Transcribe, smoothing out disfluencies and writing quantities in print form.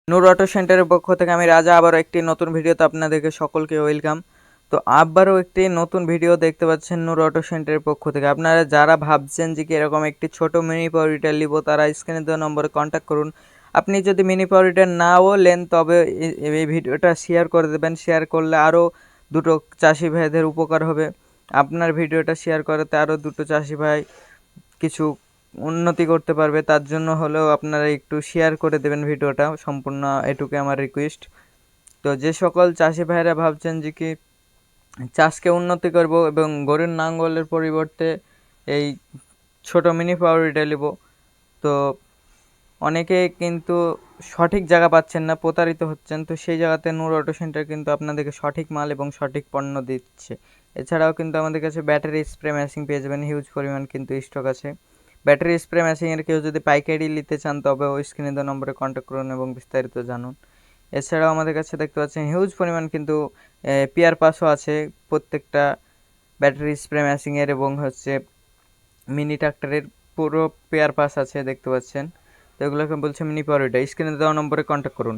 নূর auto সেন্টারের পক্ষ থেকে আমি রাজা আবারও একটি নতুন ভিডিওতে আপনাদেরকে সকলকে ওয়েলকাম। তো আবারও একটি নতুন ভিডিও দেখতে পাচ্ছেন নূর অটো সেন্টারের পক্ষ থেকে। আপনারা যারা ভাবছেন যে কি এরকম একটি ছোট মিনি পাওয়ার হিটার নিব, তারা স্ক্রিনে দেওয়া নম্বরে কন্ট্যাক্ট করুন। আপনি যদি মিনি পাওয়ার হিটার নাও নেন, তবে এই ভিডিওটা শেয়ার করে দেবেন। শেয়ার করলে আরও দুটো চাষি ভাইদের উপকার হবে। আপনার ভিডিওটা শেয়ার করাতে আরও দুটো চাষি ভাই কিছু উন্নতি করতে পারবে। তার জন্য হলেও আপনারা একটু শেয়ার করে দেবেন ভিডিওটা, সম্পূর্ণ এটুকু আমার রিকোয়েস্ট। তো যে সকল চাষি ভাইরা ভাবছেন যে কি চাষকে উন্নতি করব এবং গরুর নাঙ্গলের পরিবর্তে এই ছোট মিনি পাওয়ার টিলার নেব, তো অনেকে কিন্তু সঠিক জায়গা পাচ্ছেন না, প্রতারিত হচ্ছেন। তো সেই জায়গাতে নূর অটো সেন্টার কিন্তু আপনাদেরকে সঠিক মাল এবং সঠিক পণ্য দিচ্ছে। এছাড়াও কিন্তু আমাদের কাছে ব্যাটারি স্প্রে মেশিন পেয়ে যাবেন, হিউজ পরিমাণ কিন্তু স্টক আছে। ব্যাটারি স্প্রে মেশিনের কেউ যদি পাইকারি নিতে চান, তবে ওই স্ক্রিনে দেওয়া নম্বরে কন্ট্যাক্ট করুন এবং বিস্তারিত জানুন। এছাড়াও আমাদের কাছে দেখতে পাচ্ছেন হিউজ পরিমাণ কিন্তু পিয়ার পাসও আছে প্রত্যেকটা ব্যাটারি স্প্রে মেশিনের, এবং হচ্ছে মিনি ট্রাক্টরের পুরো পেয়ার পাস আছে দেখতে পাচ্ছেন। তো এগুলোকে বলছে মিনি পাওয়ার হিটার। স্ক্রিনে দেওয়া নম্বরে কন্ট্যাক্ট করুন।